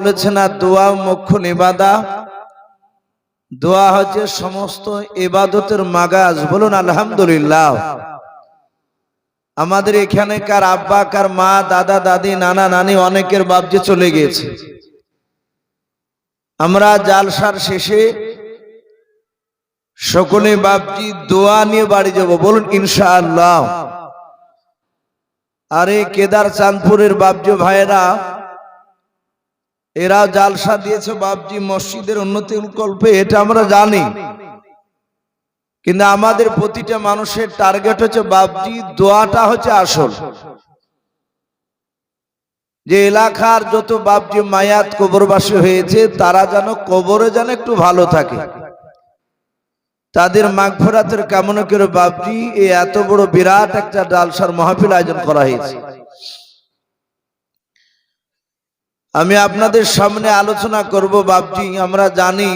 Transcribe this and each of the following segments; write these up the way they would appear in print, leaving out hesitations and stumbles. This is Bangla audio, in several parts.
বলেছেন আর দোয়া মুখ্য ইবাদত, দোয়া হচ্ছে সমস্ত ইবাদতের মাগাজ। বলুন আলহামদুলিল্লাহ। আমাদের এখানে কার আব্বা, কার মা, দাদা দাদি, নানা নানি অনেকের বাপজি চলে গিয়েছে। আমরা জালসার শেষে সকলে বাপজি দোয়া নিয়ে বাড়ি যাব, বলুন ইনশাআল্লাহ। আরে কেদার চাঁদপুরের বাপজি ভাইরা, এরা জালসা দিয়েছে বাপজি মসজিদের উন্নতির কল্পে, এটা আমরা জানি। কিন্তু আমাদের প্রতিটা মানুষের টার্গেট হচ্ছে বাপজি দোয়াটা হচ্ছে আসল। যে এলাকার যত বাপজি মায়াত কবরবাসী হয়েছে তারা যেন কবরে যেন একটু ভালো থাকে, তাদের মাগফিরাতের কামনা করে বাপজি এই এত বড় বিরাট একটা জালসার মাহফিল আয়োজন করা হয়েছে। আমি আপনাদের সামনে আলোচনা করব বাপজি। আমরা জানি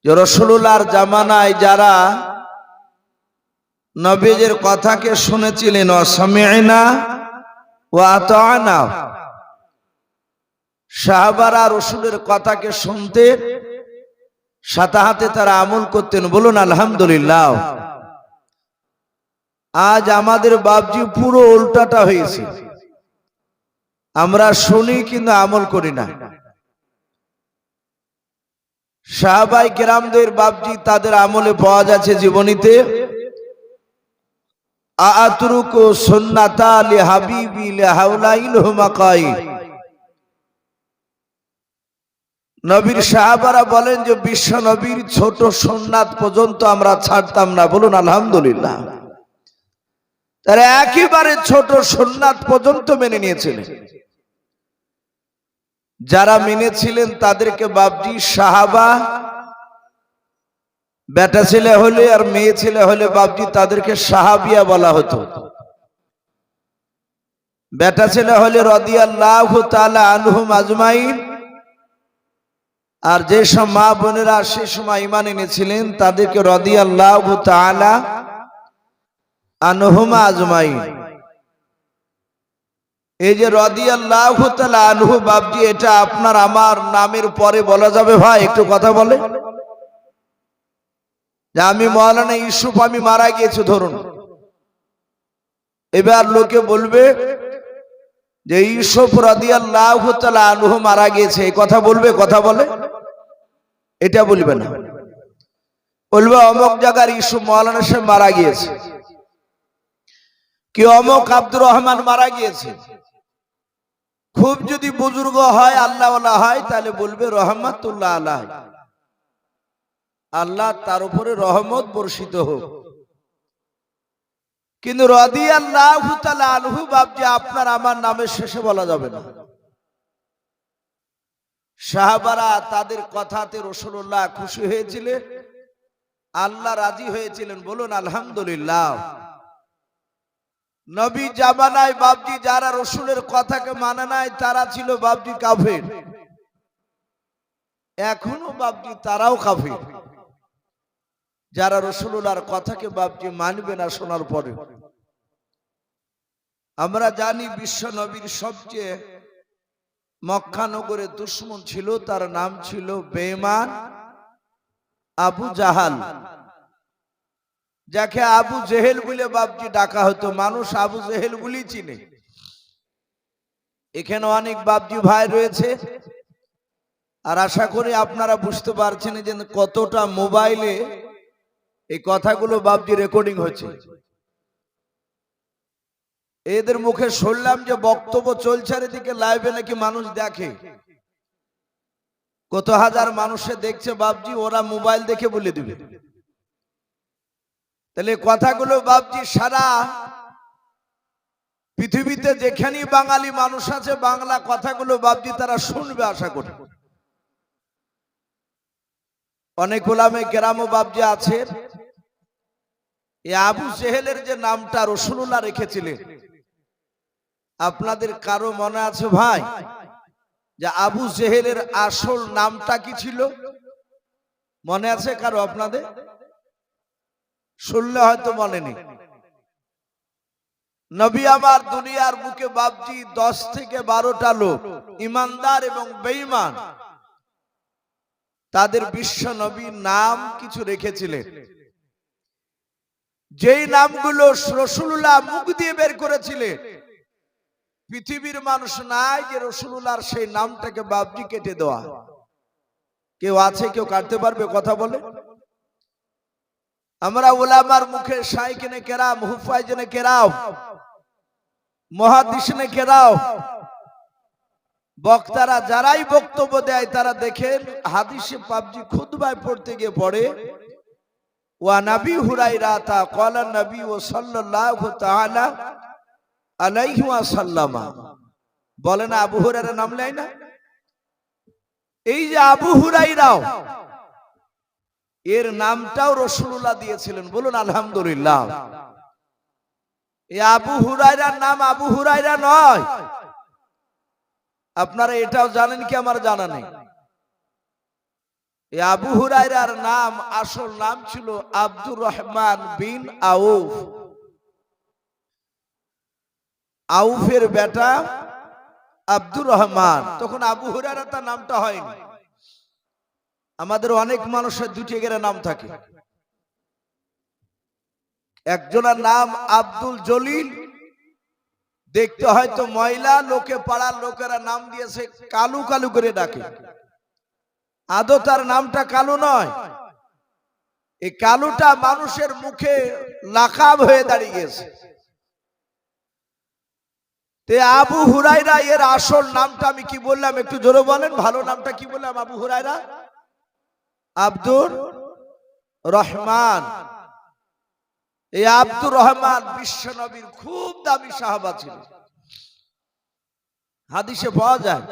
যে রাসূলুল্লাহর জামানায় যারা নবীদের কথাকে শুনেছিলেন, সামি'না ওয়া আতা'না, সাহাবারা রাসূলের কথাকে শুনতে সাথে সাথে তারা আমল করতেন, বলুন আলহামদুলিল্লাহ। আজ আমাদের বাপজি পুরো উল্টাটা হয়েছে, আমরা শুনি কিন্তু আমল করি না। সাহাবাই কেরামদের বাপজি তাদের আমলে পাওয়া যাচ্ছে জীবনীতে, আতরুকু সুন্নাতা লিহাবিবি লিহাউলাইল হুমাকাই। নবীর সাহাবারা বলেন যে বিশ্ব নবীর ছোট সুন্নাত পর্যন্ত আমরা ছাড়তাম না, বলুন আলহামদুলিল্লাহ। তারা একেবারে ছোট সুন্নাত পর্যন্ত মেনে নিয়েছিলেন। যারা মেনেছিলেন তাদেরকে বাপজি সাহাবা, বেটা ছেলে হলে আর মেয়ে ছেলে হলে বাপজি তাদেরকে সাহাবিয়া বলা হতো। বেটা ছেলে হলে রাদিয়াল্লাহু তাআলা আনহুম আজমাইন, আর যে সব মা বোনেরা সে সময় ঈমান এনেছিলেন তাদেরকে রাদিয়াল্লাহু তাআলা আনহুম আজমাইন। এই যে রাদিয়াল্লাহু তাআলা আনহু বাপজি, এটা আপনার আমার নামের পরে বলা যাবে? ভাই একটু কথা বলে। যে আমি মাওলানা ইউসুফ, আমি মারা গিয়েছি ধরুন, এবার লোকে বলবে যে ইউসুফ রাদিয়াল্লাহু তাআলা আনহু মারা গিয়েছে, এই কথা বলবে? কথা বলে? এটা বলবে না, বলবে অমুক জায়গার ইউসুফ মাওলানা সাহেব মারা গিয়েছে, কি অমুক আব্দুর রহমান মারা গিয়েছে। খুব যদি বুজুর্গ হয়, আল্লাহওয়ালা হয়, তাহলে বলবে রহমাতুল্লাহ আলাইহি, আল্লাহ তার উপরে রহমত বর্ষিত হোক। কিন্তু রাদিয়াল্লাহু তাআলা আনহু বাপজি আপনার আমার নামের শেষে বলা যাবে না। সাহাবারা তাদের কথাতে রাসূলুল্লাহ খুশি হয়েছিলেন, আল্লাহ রাজি হয়েছিলেন, বলুন আলহামদুলিল্লাহ। নবী জামানায় বাপজি যারা রাসূলের কথাকে মানে নাই তারা ছিল বাপজি কাফের, এখনো বাপজি তারাও কাফের, যারা রাসূলুল্লাহর কথাকে বাপজি মানবে না শোনার পরে। আমরা জানি বিশ্ব নবীর সবচেয়ে মক্কা নগরে দুশমন ছিল, তার নাম ছিল বেঈমান আবু জাহাল, যাকে আবু জেহেল বলে বাপজি ডাকা হতো। মানুষ আবু জেহেল বলেই চিনে। এখানে অনেক বাপজি ভাই রয়েছে, আর আশা করি আপনারা বুঝতে পারছেন যে কতটা মোবাইলে এই কথাগুলো বাপজি রেকর্ডিং হচ্ছে। এদের মুখে শুনলাম যে বক্তব্য চলছে, আর এদিকে লাইভে নাকি মানুষ দেখে, কত হাজার মানুষে দেখছে বাপজি, ওরা মোবাইল দেখে বলে দিবে। তাহলে কথাগুলো বাপজি সারা পৃথিবীতে যেখানেই বাঙালি মানুষ আছে, বাংলা কথাগুলো বাপজি তারা শুনবে আশা করি। অনেক উলামায়ে কেরাম বাপজি আছে, এই আবু জেহেলের যে নামটা রাসূলুল্লাহ রেখেছিলেন, আপনাদের কারো মনে আছে ভাই যে আবু জেহেলের আসল নামটা কি ছিল? মনে আছে কারো আপনাদের? শুনলে হয়তো মনে নেই। নবী আমার দুনিয়ার বুকে বাপজি 10 থেকে 12টা লোক ইমানদার এবং বেঈমান তাদের বিশ্ব নবীর নাম কিছু রেখেছিলেন, যেই নামগুলো রাসূলুল্লাহ মুখ দিয়ে বের করেছিলেন। পৃথিবীর মানুষ নাই যে রাসূলুল্লাহর সেই নামটাকে বাপজি কেটে দেওয়া। কেউ আছে? কেউ কাটতে পারবে? কথা বলে। আমরা উলামার মুখে শাইখেনে কেরাম, হুফাইজনে কেরাম, মুহাদ্দিসিনে কেরাম, বক্তারা যারাই বক্তব্য দেয় তারা দেখেন হাদিসে পাবজি খুতবায় পড়তে গিয়ে পড়ে ওয়া নবী হুরায়রা তা ক্বালা নবী সাল্লাল্লাহু তাআলা আলাইহি ওয়াসাল্লাম। বলে না আবু হুরায়রা নাম নেয় না? এই যে আবু হুরায়রা, এর নামটাও রাসূলুল্লাহ দিয়েছিলেন। বলুন আলহামদুলিল্লাহ। এই আবু হুরায়রার নাম আবু হুরায়রা নয়। আপনারা এটাও জানেন কি? আমার জানা নেই। এই আবু হুরায়রার নাম, আসল নাম ছিল আব্দুর রহমান বিন আউফ। আউফের বেটা আব্দুর রহমান। তখন আবু হুরায়রা তার নামটা হয়নি। আমাদের অনেক মানুষের দুটি করে নাম থাকে। একজনের নাম আব্দুল জলিল, দেখতে হয়তো ময়লা, লোকে পাড়ার লোকেরা নাম দিয়েছে কালু কালু করে ডাকে। আদৌ তার নামটা কালু নয়। এই কালুটা মানুষের মুখে লাকাব হয়ে দাঁড়িয়ে গেছে। তে আবু হুরায়রা এর আসল নামটা আমি কি বললাম একটু জোরে বলেন? ভালো নামটা কি বললাম? আবু হুরায়রা আব্দুর রহমান। এই আব্দুর রহমান বিশ্ব নবীর খুব দামি সাহাবা ছিল। হাদিসে পাওয়া যায়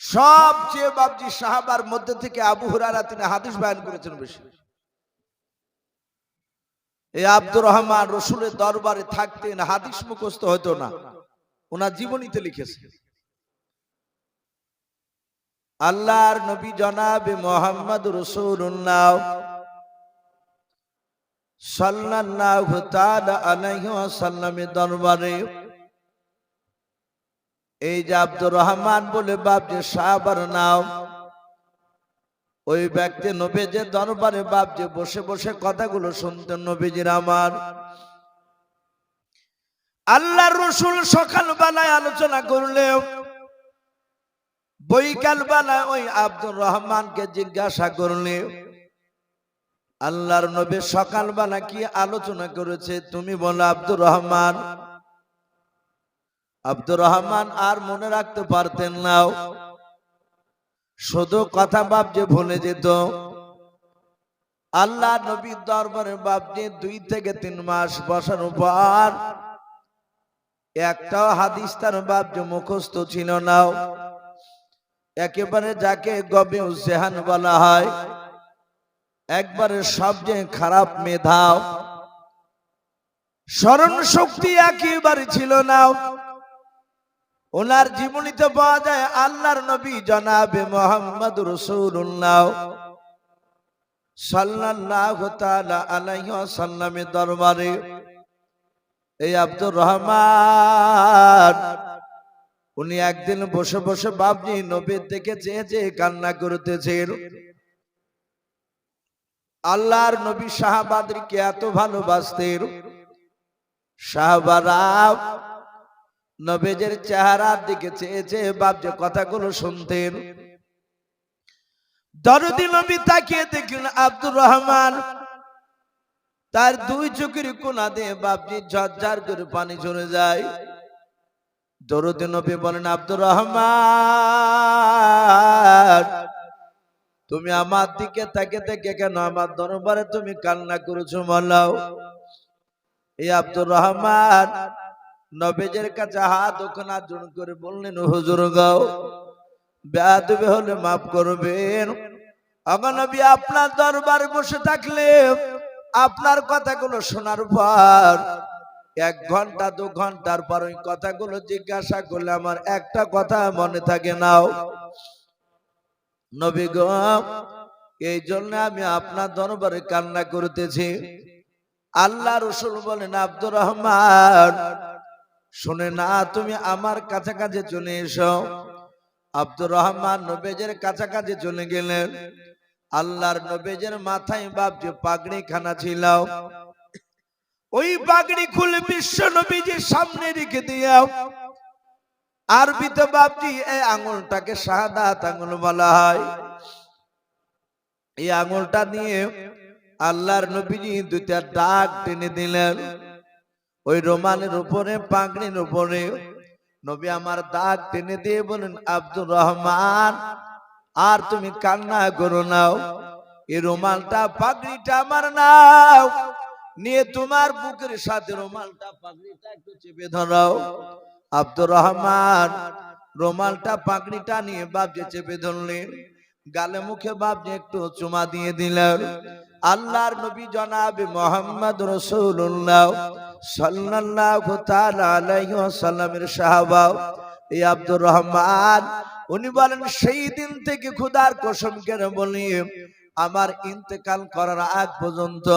সবচেয়ে বাবজি সাহাবার মধ্যে থেকে আবু হুরায়রা তিনি হাদিস বয়ান করেছেন বেশি। এই আব্দুর রহমান রাসূলের দরবারে থাকতেন, হাদিস মুখস্থ হতো না, ওনার জীবনীতে লিখেছে। আল্লাহর নবী জনাবে মুহাম্মদ রাসূলুল্লাহ সাল্লাল্লাহু তাআলা আলাইহি ওয়াসাল্লামের দরবারে এই যে আব্দুর রহমান বলে বাপ যে সাহাবার নাম, ওই ব্যক্তি নবীজির দরবারে বাপ যে বসে বসে কথাগুলো শুনতেন। নবীজির আমার আল্লাহর রাসূল সকাল বেলায় আলোচনা করলেও বৈকাল বেলায় ওই আব্দুর রহমানকে জিজ্ঞাসা করলে আল্লাহর নবী সকাল বেলা কি আলোচনা করেছে তুমি বলো। আব্দুর রহমান আর মনে রাখতে পারতেন না, শুধু কথা বাপ যে ভুলে যেত। আল্লাহ নবীর দরবারে বাপ যে 2 থেকে 3 মাস বসার পর একটাও হাদিস তার বাপ যে মুখস্থ ছিল না। একেবারে যাকে গবে জেহান বলা হয়, একবারে সবচেয়ে খারাপ মেধা, স্মরণ শক্তি একেবারে ছিল না। ওনার জীবনীতে পাওয়া যায় আল্লাহর নবী জনাবে মুহাম্মদ রাসূলুল্লাহ সাল্লাল্লাহু তাআলা আলাইহি ওয়াসাল্লামের দরবারে এই আব্দুর রহমান উনি একদিন বসে বসে বাপজি নবীর দিকে চেয়ে চেয়ে কান্না করতেছেন। আল্লাহর নবী সাহাবাদেরকে এত ভালোবাসতেন, সাহাবারা নবীজির চেহারার দিকে চেয়ে চেয়ে বাপ যে কথাগুলো শুনতেন। দরদি নবী তাকিয়ে দেখলেন আব্দুর রহমান, তার 2 চোখের কোনা দিয়ে বাপজি ঝরঝর করে পানি ঝরে যায়। দরদি নবী বলেন আব্দুর রহমান তুমি আমার দিকে তাকিয়ে থেকে কেন আমার দরবারে তুমি কান্না করেছো বলো। এই আব্দুর রহমান নবীজির কাছে হাত ওখানে জোড় করে বললেন হুজুর গো বেয়াদবি হলে মাফ করবেন। আমার নবী আপনার দরবারে বসে থাকলে আপনার কথাগুলো শোনার পর 1 ঘন্টা 2 ঘন্টার পর ওই কথাগুলো জিজ্ঞাসা করলে আমার একটা কথা মনে থাকে না। নবী গো এই জন্য আমি আপনার দরবারে কান্না করতেছি। আল্লাহ রসুল বলেন, আব্দুর রহমান শুনে না, তুমি আমার কাছাকাছি চলে এসো। আব্দুর রহমান নবীজের কাছাকাছি চলে গেলেন। আল্লাহর নবীজের মাথায় বাপজি পাগড়ি খানা ছিল। ওই পাগড়ি খুলে বিশ্ব নবীজির সামনে রেখে দিও। আরবিতে বাপজি এই আঙুলটাকে শাহাদাত আঙুল বলা হয়। এই আঙুলটা নিয়ে আল্লাহর নবীজি দুইটা দাগ টেনে দিলেন। ওই রোমানের উপরে, পাগড়ির উপরে নবী আমার দাগ টেনে দিয়ে বলেন, আব্দুর রহমান আর তুমি কান্না করো নাও, এই রুমালটা পাগড়িটা আমার নাও, নিয়ে তোমার বুকের সাথে রুমালটা পাগড়িটা একটু চেপে ধরাও। আব্দুর রহমান রুমালটা পাগড়িটা নিয়ে বাপজি চেপে ধরলেন। গালে মুখে বাপজি একটু চুমা দিয়ে দিলেন। আল্লাহর নবী জনাবে মুহাম্মদ রাসূলুল্লাহ সাল্লাল্লাহু তাআলা আলাইহি ওয়াসাল্লামের সাহাবা এই আব্দুর রহমান উনি বলেন, সেই দিন থেকে খোদার কসম করে বলি, আমার ইন্তেকাল করার আগ পর্যন্ত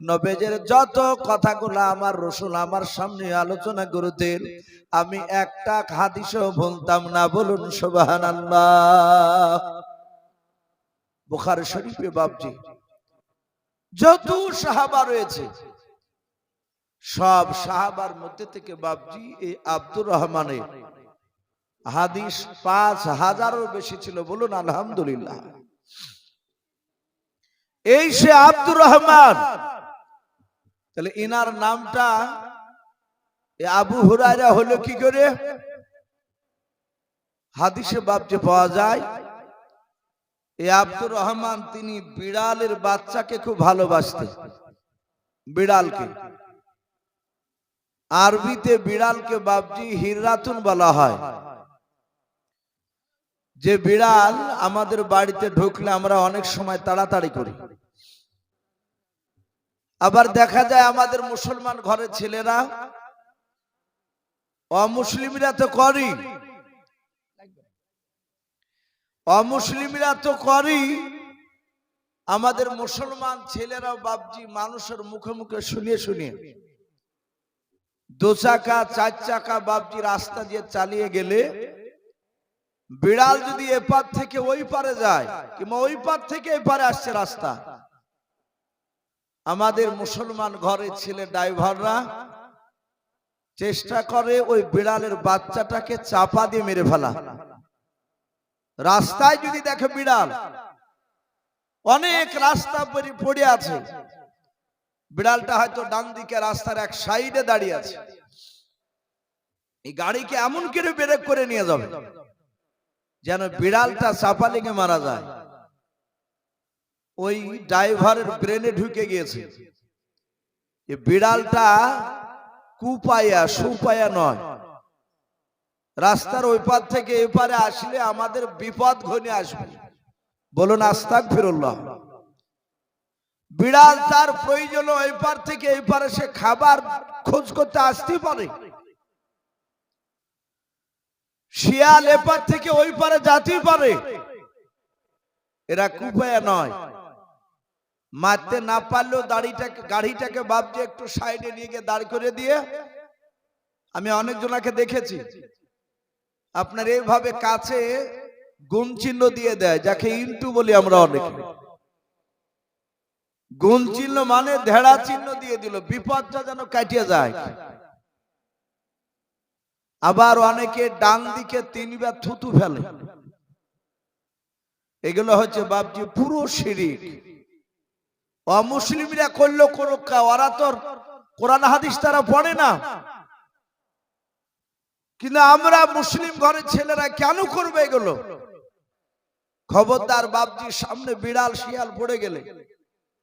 নবীজের যত কথাগুলো আমার রাসূল আমার সামনে আলোচনা করতেন, আমি একটা হাদিসও ভুলতাম না। বলুন সুবহানাল্লাহ। বুখারী শরীফে বাপজি যত সাহাবা রয়েছে, সব সাহাবার মধ্যে থেকে বাপজি এই আব্দুর রহমানের হাদিস ৫,০০০-এরও বেশি ছিল। বলুন আলহামদুলিল্লাহ। এই সে আব্দুর রহমান। তাহলে ইনার নামটা আবু হুরায়রা হলো কি করে? হাদিসে বাপজি পাওয়া যায়, এই আব্দুর রহমান তিনি বিড়ালের বাচ্চাকে খুব ভালোবাসতেন। বিড়ালকে, আরবিতে বিড়ালকে বাপজি হিররাতুন বলা হয়। যে বিড়াল আমাদের বাড়িতে ঢুকলে আমরা অনেক সময় তাড়াতাড়ি করি। আবার দেখা যায় আমাদের মুসলমান ঘরের ছেলেরা, অমুসলিমরা তো করি, অমুসলিমরা তো করি, আমাদের মুসলমান ছেলেরাও বাপজি মানুষের মুখে মুখে শুনিয়ে শুনিয়ে 2 চাকা 4 চাকা বাপজি রাস্তা দিয়ে চালিয়ে গেলে বিড়াল যদি এপার থেকে ওই পারে যায় কিংবা ওই পার থেকে এপারে আসছে রাস্তা, আমাদের মুসলমান ঘরের ছেলে ড্রাইভাররা চেষ্টা করে ওই বিড়ালের বাচ্চাটাকে চাপা দিয়ে মেরে ফেলা। রাস্তায় যদি দেখে বিড়াল, অনেক রাস্তা পড়ে আছে, বিড়ালটা হয়তো ডান দিকে রাস্তার এক সাইডে দাঁড়িয়ে আছে, এই গাড়িকে এমন করে ব্রেক করে নিয়ে যাবে যেন বিড়ালটা চাপা লেগে মারা যায়। ওই ড্রাইভারের ব্রেনে ঢুকে গিয়েছে এই বিড়ালটা কুপায়া সুপায়া নয়, রাস্তার ওই পার থেকে এপারে আসলে আমাদের বিপদ ঘনিয়ে আসবে। বলুন আস্তাগফিরুল্লাহ। বিড়াল তার প্রয়োজন ওই পার থেকে এই পারে সে খাবার খোঁজ করতে আসতে পারে, শিয়াল এপার থেকে ওই পারে যেতে পারে, এরা কুপায়া নয়। মারতে না পারলেও গাড়িটাকে বাপজি একটু সাইডে নিয়ে গিয়ে দাঁড় করে দিয়ে, আমি অনেকজনকে দেখেছি আপনার এইভাবে কাছে গুণ চিহ্ন দিয়ে দেয়, যাকে ইন্টু বলি আমরা অনেকে। গুণ চিহ্ন মানে ধেড়া চিহ্ন দিয়ে দিল, বিপদটা যেন কাটিয়ে যায়। আবার অনেকে ডান দিকে 3 বার থুতু ফেলে, এগুলো হচ্ছে বাপজি পুরো শিরিক। অমুসলিমরা করলো করুক, ওরা তো কোরআন হাদিস তারা পড়ে না, কিন্তু আমরা মুসলিম ঘরের ছেলেরা কেন করবে এগুলো? খবরদার বাপজি, সামনে বিড়াল শিয়াল পড়ে গেলে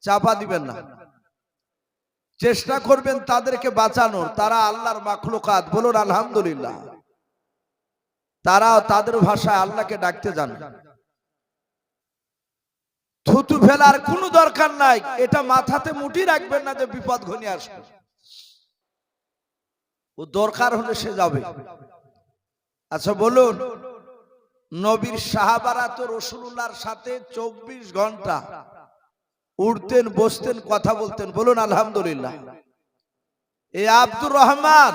চাপা দিবেন না, চেষ্টা করবেন তাদেরকে বাঁচানোর। তারা আল্লাহর মাখলুকাত। বলুন আলহামদুলিল্লাহ। তারা তাদের ভাষায় আল্লাহকে ডাকতে জানে। থুতু ফেলার কোনো দরকার নাই, এটা মাথাতে মুঠি রাখবেন না যে বিপদ ঘনিয়ে আসবে। ও দরকার হলে সে যাবে। আচ্ছা বলুন, নবীর সাহাবারা তো রাসূলুল্লাহর সাথে 24 ঘন্টা উঠতেন, বসতেন, কথা বলতেন। বলুন আলহামদুলিল্লাহ। এই আব্দুর রহমান,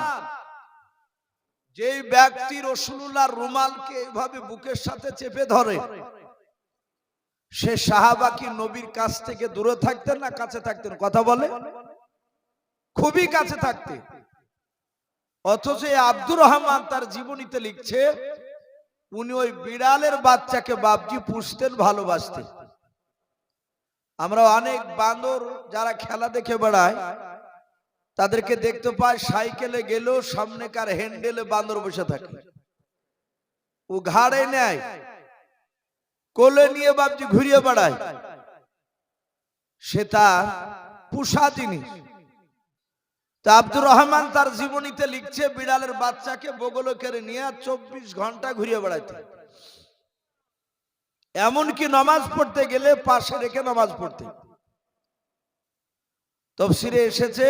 যেই ব্যক্তি রাসূলুল্লাহর রুমালকে এইভাবে বুকের সাথে চেপে ধরে, সে সাহাবা কি নবীর কাছ থেকে দূরে থাকতেন না কাছে থাকতেন? কথা বলে। খুবই কাছে থাকতেন। অথচ এই আব্দুর রহমান তার জীবনীতে লিখছে, উনি ওই বিড়ালের বাচ্চাকে বাপজি পুষতেন, ভালোবাসতেন। আমরা অনেক বান্দর যারা খেলা দেখে বেড়ায়, তাদেরকে দেখতে পায় সাইকেলে গেলেও সামনেকার হ্যান্ডেলে বান্দর বসে থাকে। ও ঘাড়ে নেয়, কোলে নিয়ে বাপজি ঘুরিয়ে বেড়ায়। সে তার পুষা জিনিস। তা আব্দুর রহমান তার জীবনীতে লিখছে, বিড়ালের বাচ্চাকে বগলে করে নিয়ে 24 ঘন্টা ঘুরিয়ে বেড়াইতে। এমনকি নামাজ পড়তে গেলে পাশে রেখে নামাজ পড়তে। তাফসীরে এসেছে,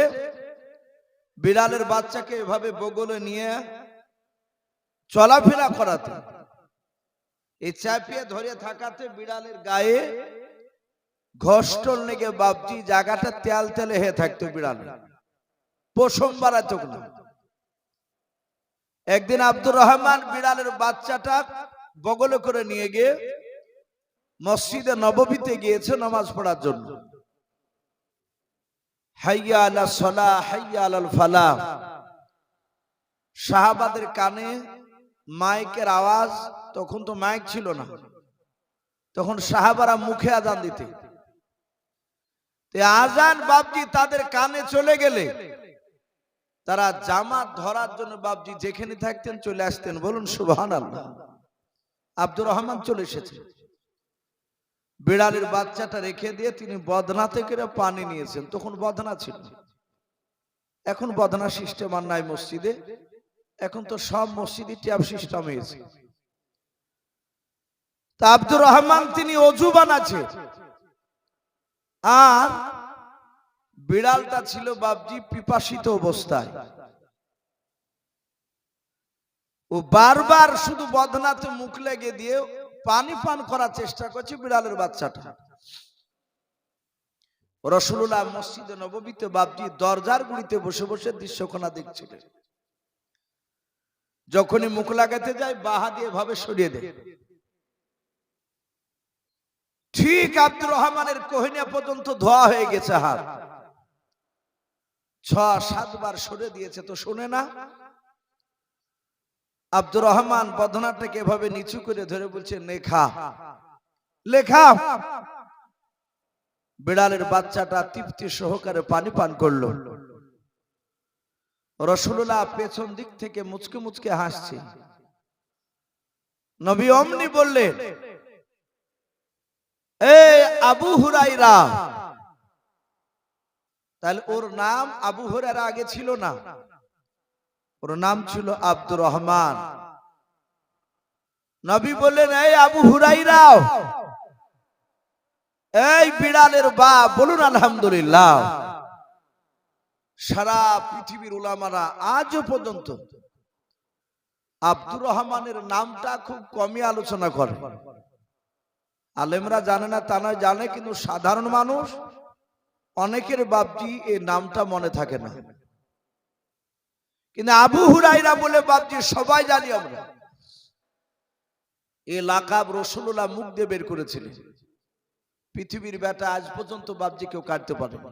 বিড়ালের বাচ্চাকে এভাবে বগলে নিয়ে চলাফেরা করাতে, এই চাপিয়ে ধরে থাকাতে বিড়ালের গায়ে ঘষ্টল লেগে বাপজি জায়গাটা তেল তেলে হয়ে থাকতো। বিড়াল পশম বাড়াতো না। একদিন আব্দুর রহমান বিড়ালের বাচ্চাটা বগলে করে নিয়ে গিয়ে মসজিদে নববীতে গিয়েছে নামাজ পড়ার জন্য। হাইয়া আলা সালাহ, হাইয়া আলাল ফালাহ। সাহাবাদের কানে মাইকের আওয়াজ, তখন তো মাইক ছিল না, তখন সাহাবারা মুখে আজান দিতে। আজান বাপজি তাদের কানে চলে গেলে তারা জামাত ধরার জন্য বাপজি যেখানে থাকতেন চলে আসতেন। বলুন সুবহানাল্লাহ। আব্দুর রহমান চলে এসেছে, বিড়ালের বাচ্চাটা রেখে দিয়ে তিনি বদনা থেকে পানি নিয়েছেন। তখন বদনা ছিল, এখন বদনা সিস্টেম আর নাই মসজিদে। এখন তো সব মসজিদে ট্যাপ সিস্টেম হয়েছে। তা আব্দুর রহমান তিনি অজু বানাচ্ছে, আর বিড়ালটা ছিল বাপজি পিপাসিত অবস্থায়। ও বারবার শুধু বদনাতে মুখ লেগে দিয়ে পানি পান করার চেষ্টা করছে বিড়ালের বাচ্চাটা। রাসূলুল্লাহ মসজিদে নববীতে বাপজি দরজার গুড়িতে বসে বসে দৃশ্যখানা দেখছিলেন। যখনই মুখ লাগাতে যায় বাহা দিয়ে ভাবে সরিয়ে দেয়। ঠিক আব্দুর রহমানের কোহিনা পর্যন্ত ধোয়া হয়ে গেছে হাত। 6-7 বার সরে দিয়েছে, তো শোনে না। আব্দুর রহমান বদনাটাকে এভাবে নিচু করে ধরে বলছে, লেখা লেখা। বিড়ালের বাচ্চাটা তৃপ্তি সহকারে পানি পান করলো। রাসূলুল্লাহ পেছন দিক থেকে মুচকে মুচকে হাসছে। নবী অমনি বললেন, এই আবু হুরায়রা। তাহলে ওর নাম আবু হুরায়রা আগে ছিল না, ওর নাম ছিল আব্দুর রহমান। নবী বললেন, এই আবু হুরায়রা, এই বিড়ালের বাপ। বলুন আলহামদুলিল্লাহ। সারা পৃথিবীর উলামারা আজও পর্যন্ত আব্দুর রহমানের নামটা খুব কমই আলোচনা করে। আলেমরা জানে না তা নয়, জানে, কিন্তু সাধারণ মানুষ অনেকের বাপজি এই নামটা মনে থাকে না। কিন্তু আবু হুরায়রা বলে বাপজি সবাই জানি আমরা। এই লাকাব রাসূলুল্লাহ মুখ দিয়ে বের করেছিলেন। পৃথিবীর বেটা আজ পর্যন্ত বাপজি কেউ কাটতে পারে না।